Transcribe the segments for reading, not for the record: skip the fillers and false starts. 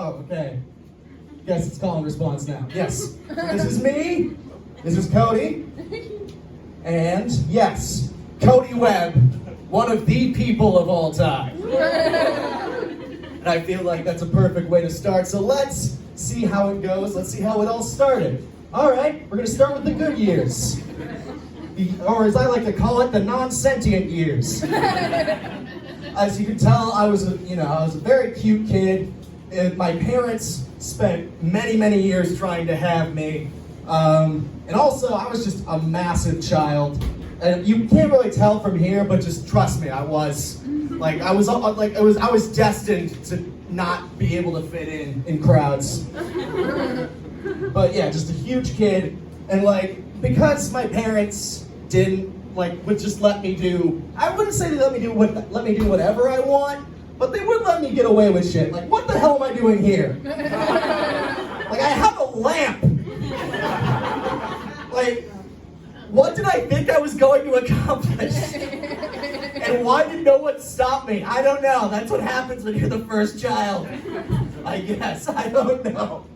Oh, okay. Guess it's call and response now. Yes. So this is me. This is Cody. And yes, Cody Webb, one of the people of all time. And I feel like that's a perfect way to start. So let's see how it goes. Let's see how it all started. All right, we're going to start with the good years. Or as I like to call it, the non-sentient years. As you can tell, I was a very cute kid. And my parents spent many years trying to have me. And also, I was just a massive child. And you can't really tell from here, but just trust me, I was destined to not be able to fit in crowds. But yeah, just a huge kid, and because my parents would just let me do. I wouldn't say they let me do whatever I want, but they would let me get away with shit. Like, what the hell am I doing here? I have a lamp. What did I think I was going to accomplish? And why did no one stop me? I don't know. That's what happens when you're the first child. I guess. I don't know.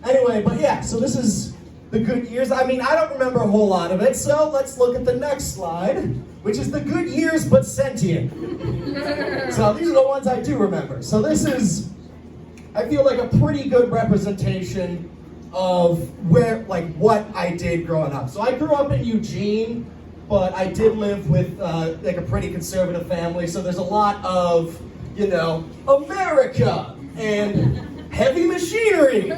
Anyway, but yeah, so this is the good years. I mean, I don't remember a whole lot of it, so let's look at the next slide, which is the good years but sentient. So these are the ones I do remember. So this is, I feel like, a pretty good representation of what I did growing up. So I grew up in Eugene, but I did live with a pretty conservative family, so there's a lot of, America and heavy machinery.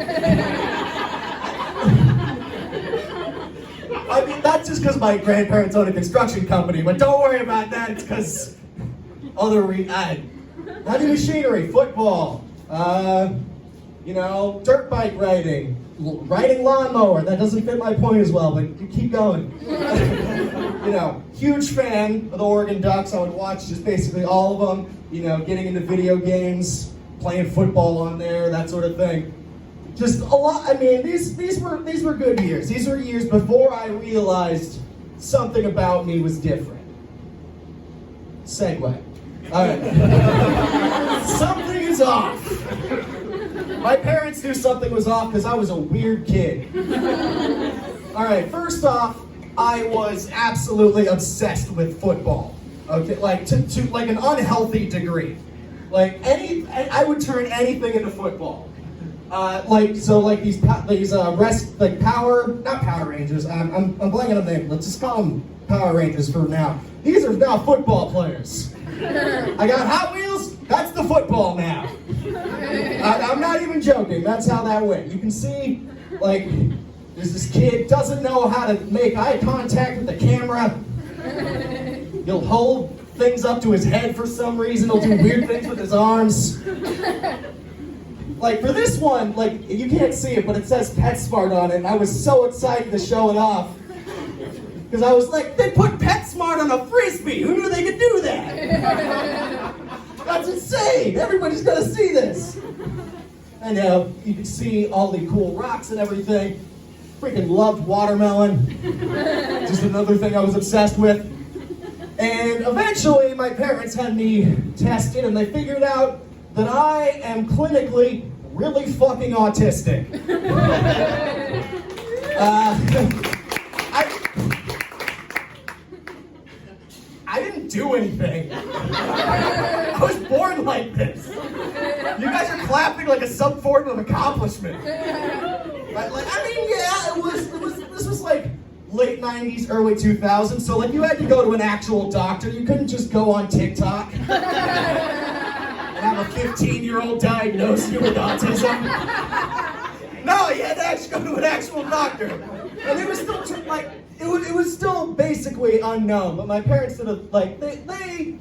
I mean, that's just because my grandparents own a construction company, but don't worry about that, it's because heavy machinery, football, dirt bike riding lawnmower. That doesn't fit my point as well, but you keep going. Huge fan of the Oregon Ducks. I would watch just basically all of them, getting into video games, playing football on there, that sort of thing. Just a lot. I mean, these were good years. These were years before I realized something about me was different. Segue. All right. Something is off. My parents knew something was off because I was a weird kid. All right, first off, I was absolutely obsessed with football. Okay, to an unhealthy degree. I would turn anything into football. Not Power Rangers. I'm blanking on the name. Let's just call them Power Rangers for now. These are now football players. I got Hot Wheels. That's the football now. I'm not even joking. That's how that went. You can see, there's this kid doesn't know how to make eye contact with the camera. He'll hold things up to his head for some reason. He'll do weird things with his arms. For this one, you can't see it, but it says PetSmart on it, and I was so excited to show it off. Because I was like, they put PetSmart on a Frisbee! Who knew they could do that? That's insane! Everybody's gonna see this! And you can see all the cool rocks and everything. Freaking loved watermelon. Just another thing I was obsessed with. And eventually, my parents had me tested, and they figured out that I am clinically really fucking autistic. I didn't do anything. I was born like this. You guys are clapping like a some form of accomplishment. This was late 90s, early 2000s, so you had to go to an actual doctor. You couldn't just go on TikTok and have a 15-year-old diagnose you with autism. No, you had to actually go to an actual doctor. And it was still it was still basically unknown, but my parents sort of they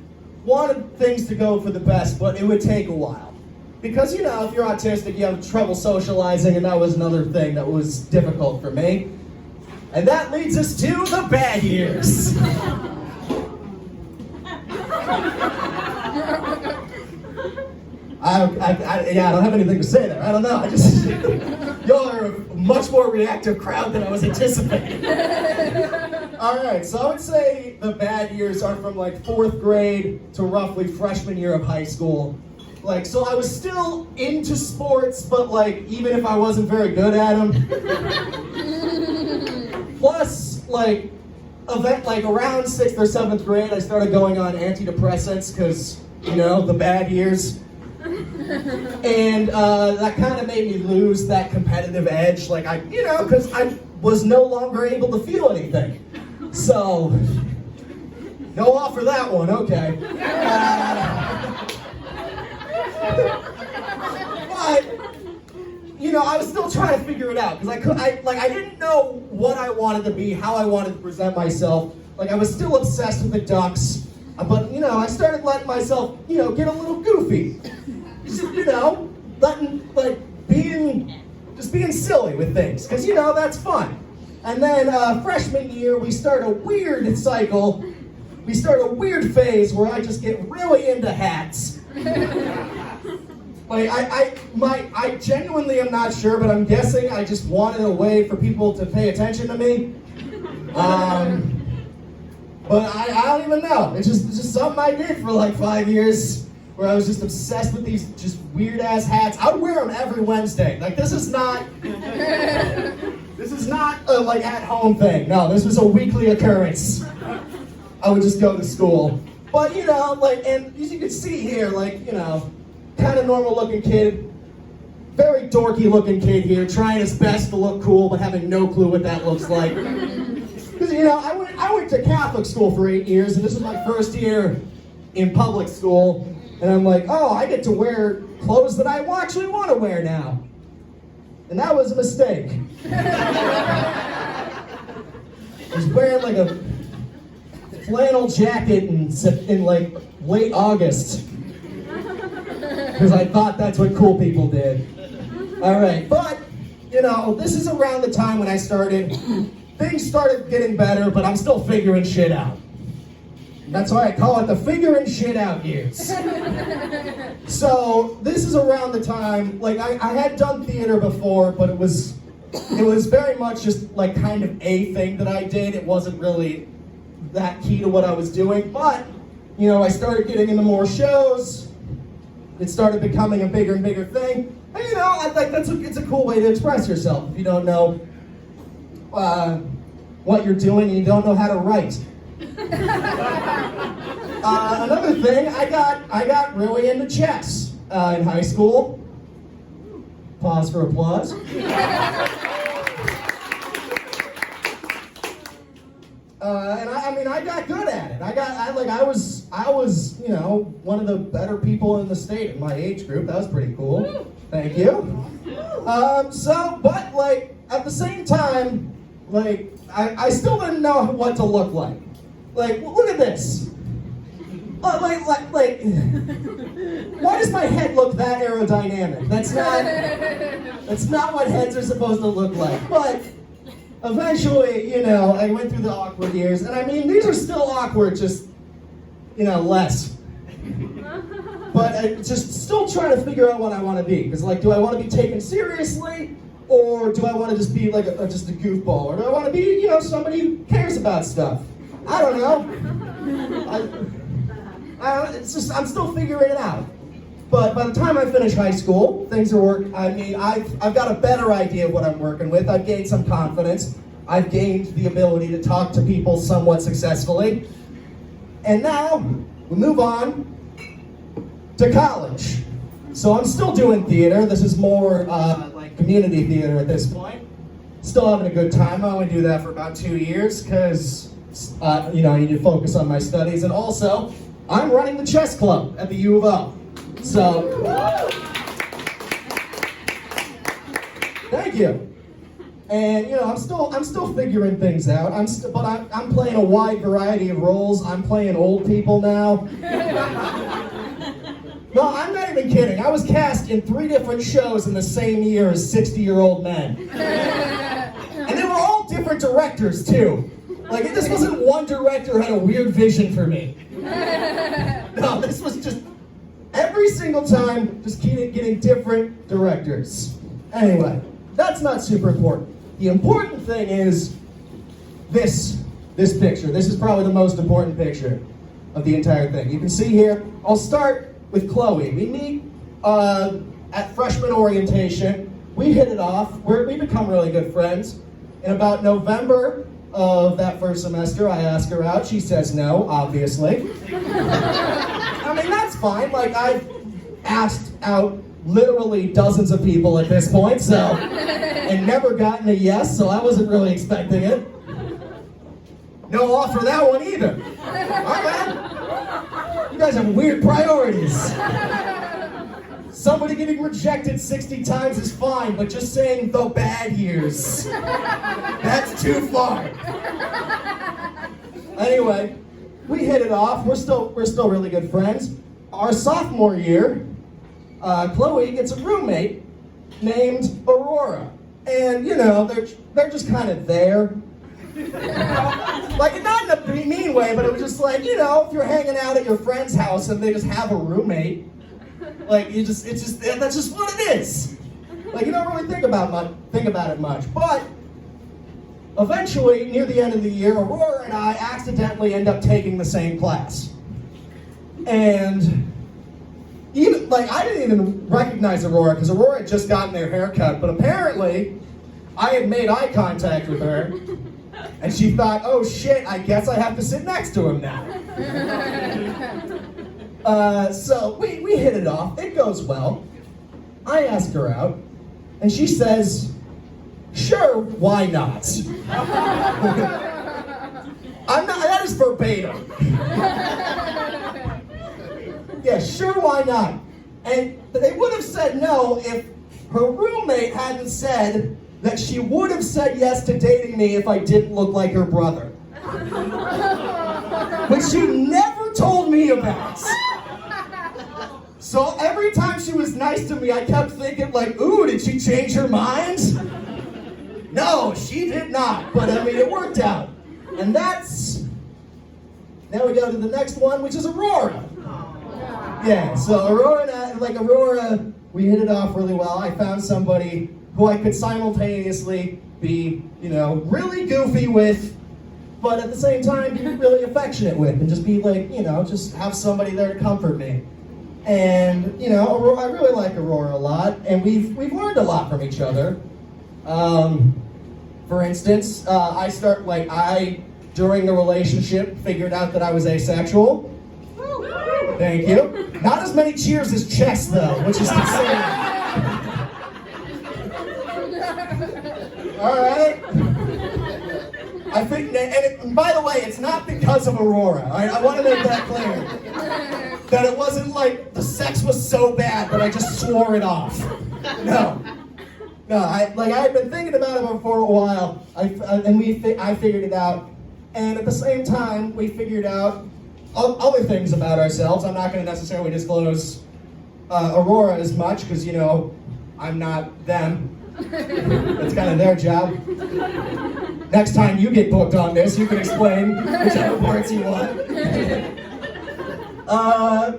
wanted things to go for the best, but it would take a while. Because if you're autistic, you have trouble socializing, and that was another thing that was difficult for me. And that leads us to the bad years. I don't have anything to say there. I don't know. Y'all are a much more reactive crowd than I was anticipating. All right, so I would say the bad years are from 4th grade to roughly freshman year of high school. Like, so I was still into sports, but like, even if I wasn't very good at them. Plus, like around 6th or 7th grade, I started going on antidepressants because, you know, the bad years. And that kind of made me lose that competitive edge, like because I was no longer able to feel anything. So, no off for that one, okay. But, you know, I was still trying to figure it out because I didn't know what I wanted to be, how I wanted to present myself. Like, I was still obsessed with the Ducks, but, you know, I started letting myself, you know, get a little goofy. Just, you know, being silly with things, because, you know, that's fun. And then freshman year, we start a weird cycle. We start a weird phase where I just get really into hats. Like, I genuinely am not sure, but I'm guessing I just wanted a way for people to pay attention to me. But I don't even know. It's just something I did for like 5 years, where I was just obsessed with these just weird-ass hats. I would wear them every Wednesday. Like, this is not a, like, at-home thing. No, this was a weekly occurrence. I would just go to school. But, you know, like, and as you can see here, like, you know, kind of normal-looking kid, very dorky-looking kid here, trying his best to look cool, but having no clue what that looks like. Because, you know, I went to Catholic school for 8 years, and this was my first year in public school. And I'm like, oh, I get to wear clothes that I actually want to wear now. And that was a mistake. I was wearing like a flannel jacket in like late August. Because I thought that's what cool people did. All right, but, you know, this is around the time when things started getting better, but I'm still figuring shit out. That's why I call it the figuring shit out years. So this is around the time, like I had done theater before, but it was very much just like kind of a thing that I did. It wasn't really that key to what I was doing, but you know, I started getting into more shows. It started becoming a bigger and bigger thing. And you know, it's a cool way to express yourself if you don't know what you're doing and you don't know how to write. Another thing, I got really into chess in high school. Pause for applause. And I got good at it. I was, you know, one of the better people in the state in my age group. That was pretty cool. Thank you. But like at the same time, like I still didn't know what to look like. Like, look at this. Why does my head look that aerodynamic? That's not what heads are supposed to look like. But eventually, you know, I went through the awkward years, and I mean, these are still awkward, just, you know, less. But I just still trying to figure out what I want to be. Because, like, do I want to be taken seriously? Or do I want to just be like just a goofball? Or do I want to be, you know, somebody who cares about stuff? I don't know. I'm still figuring it out. But by the time I finish high school, things are working. I mean, I've got a better idea of what I'm working with. I've gained some confidence. I've gained the ability to talk to people somewhat successfully. And now, we move on to college. So I'm still doing theater. This is more like community theater at this point. Still having a good time. I only do that for about 2 years because you know, I need to focus on my studies. And also, I'm running the chess club at the U of O. So, thank you. And you know, I'm still figuring things out. I'm playing a wide variety of roles. I'm playing old people now. No, I'm not even kidding. I was cast in 3 different shows in the same year as 60-year-old men. And they were all different directors, too. Like, this wasn't one director who had a weird vision for me. No, this was just every single time, just getting different directors. Anyway, that's not super important. The important thing is this picture. This is probably the most important picture of the entire thing. You can see here, I'll start with Chloe. We meet at freshman orientation, we hit it off. We become really good friends. In about November of that first semester, I ask her out. She says no, obviously. I mean, that's fine. Like, I've asked out literally dozens of people at this point, so, and never gotten a yes, so I wasn't really expecting it. No offer that one either. Okay. You guys have weird priorities. Somebody getting rejected 60 times is fine, but just saying the bad years, that's too far. Anyway, we hit it off. We're still really good friends. Our sophomore year, Chloe gets a roommate named Aurora, and you know they're just kind of there. Like, not in a mean way, but it was just like, you know, if you're hanging out at your friend's house and they just have a roommate, like that's just what it is. Like, you don't really think about it much. But eventually, near the end of the year, Aurora and I accidentally end up taking the same class. And even, like, I didn't even recognize Aurora because Aurora had just gotten their haircut, but apparently I had made eye contact with her and she thought, oh shit, I guess I have to sit next to him now. So we hit it off. It goes well. I ask her out, and she says, sure, why not? That is verbatim. Yeah, sure, why not? And they would have said no if her roommate hadn't said that she would have said yes to dating me if I didn't look like her brother. Which she never told me about. So every time she was nice to me, I kept thinking, like, ooh, did she change her mind? No, she did not. But I mean, it worked out. And now we go to the next one, which is Aurora. Yeah, so Aurora, we hit it off really well. I found somebody who I could simultaneously be, you know, really goofy with, but at the same time be really affectionate with, and just be like, you know, just have somebody there to comfort me. And, you know, I really like Aurora a lot, and we've learned a lot from each other. For instance, during the relationship, figured out that I was asexual. Thank you. Not as many cheers as Chess, though, which is insane. All right. I think, and by the way, it's not because of Aurora. All right? I want to make that clear. That it wasn't like the sex was so bad that I just swore it off. No. I had been thinking about it for a while, I figured it out, and at the same time, we figured out other things about ourselves. I'm not going to necessarily disclose Aurora as much because, you know, I'm not them. It's kind of their job. Next time you get booked on this, you can explain whichever parts you want.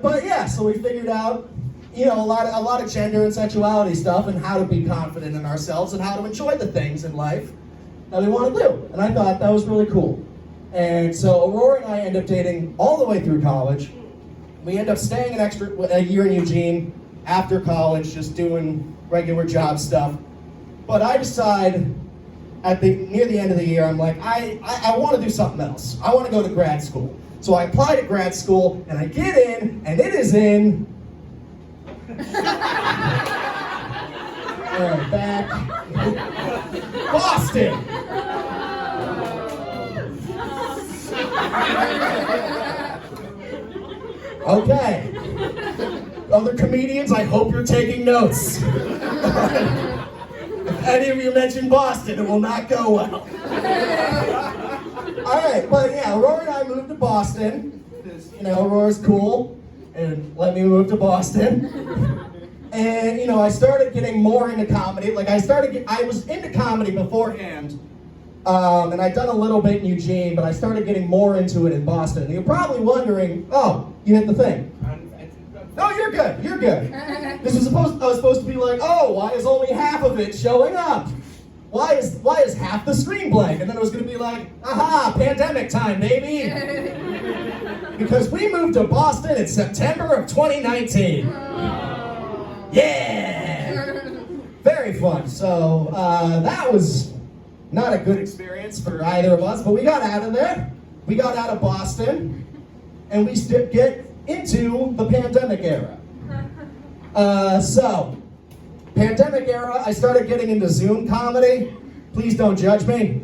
But yeah, so we figured out, you know, a lot of gender and sexuality stuff, and how to be confident in ourselves and how to enjoy the things in life that we want to do. And I thought that was really cool. And so Aurora and I end up dating all the way through college. We end up staying a year in Eugene after college, just doing regular job stuff. But I decide near the end of the year, I'm like, I want to do something else. I want to go to grad school. So I apply to grad school, and I get in, and it is in... All right, back. Boston! Okay. Other comedians, I hope you're taking notes. If any of you mention Boston, it will not go well. Alright, but yeah, Aurora and I moved to Boston. Because, you know, Aurora's cool and let me move to Boston. And, you know, I started getting more into comedy. Like, I was into comedy beforehand. And I'd done a little bit in Eugene, but I started getting more into it in Boston. And you're probably wondering, oh, you hit the thing. No, you're good. You're good. I was supposed to be like, oh, why is only half of it showing up? Why is half the screen blank? And then it was going to be like, aha, pandemic time, baby. Because we moved to Boston in September of 2019. Yeah! Very fun. So that was not a good experience for either of us, but we got out of there. We got out of Boston, and we get into the pandemic era. So, pandemic era, I started getting into Zoom comedy. Please don't judge me.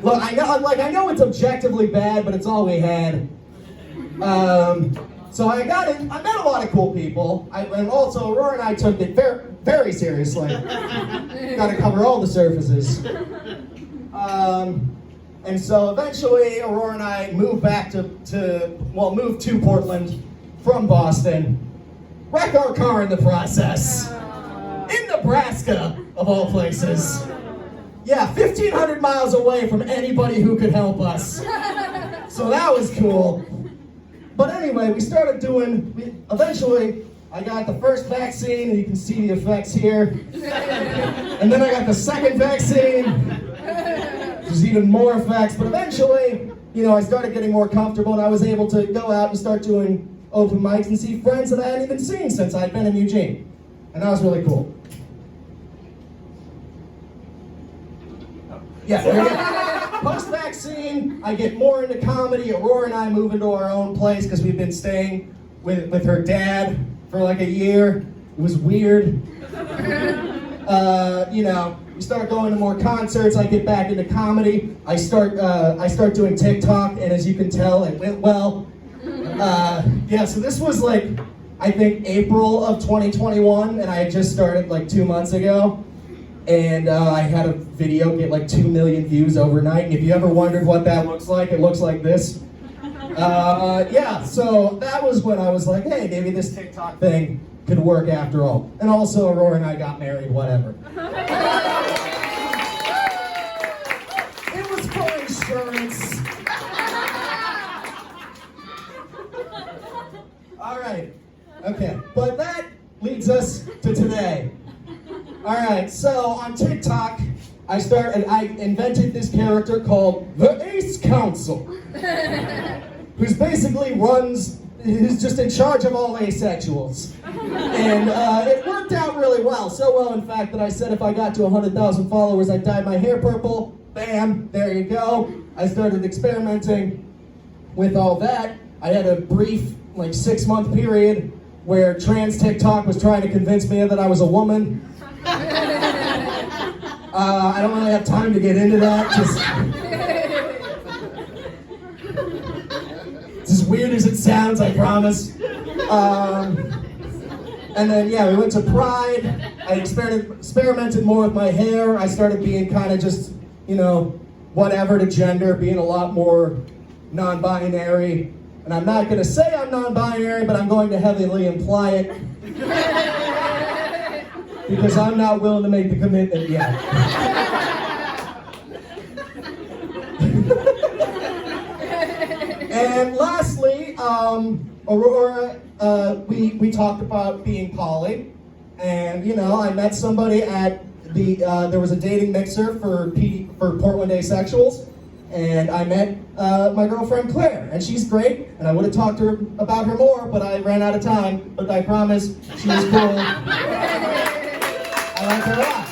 Look, I know it's objectively bad, but it's all we had. So I got in. I met a lot of cool people, and also Aurora and I took it very, very seriously. Got to cover all the surfaces. And so eventually, Aurora and I moved back moved to Portland from Boston. Wrecked our car in the process. In Nebraska, of all places. Yeah, 1,500 miles away from anybody who could help us. So that was cool. But anyway, eventually, I got the first vaccine, and you can see the effects here. And then I got the second vaccine. There's even more effects, but eventually, I started getting more comfortable, and I was able to go out and start doing open mics and see friends that I hadn't even seen since I'd been in Eugene. And that was really cool. Yeah, post-vaccine, I get more into comedy. Aurora and I move into our own place because we've been staying with her dad for like a year. It was weird. We start going to more concerts. I get back into comedy. I start doing TikTok, and as you can tell, it went well. So this was I think April of 2021, and I had just started 2 months ago. And I had a video get 2 million views overnight. And if you ever wondered what that looks like, it looks like this. So that was when I was like, hey, maybe this TikTok thing could work after all. And also, Aurora and I got married, whatever. It was for insurance. All right. Okay. But that leads us to today. All right. So on TikTok, I invented this character called the Ace Council, who's basically who's just in charge of all asexuals. And it worked out really well. So well, in fact, that I said if I got to 100,000 followers, I'd dye my hair purple. Bam, there you go. I started experimenting with all that. I had a brief, 6-month period where trans TikTok was trying to convince me that I was a woman. I don't really have time to get into that. It's as weird as it sounds, I promise. And then, we went to Pride. I experimented more with my hair. I started being kind of just, whatever to gender, being a lot more non-binary. And I'm not going to say I'm non-binary, but I'm going to heavily imply it. Because I'm not willing to make the commitment yet. And lastly, Aurora, we talked about being poly, and I met somebody at there was a dating mixer for Portland asexuals, and I met my girlfriend Claire, and she's great, and I would have talked to her about her more, but I ran out of time. But I promise she was cool. I like her a lot.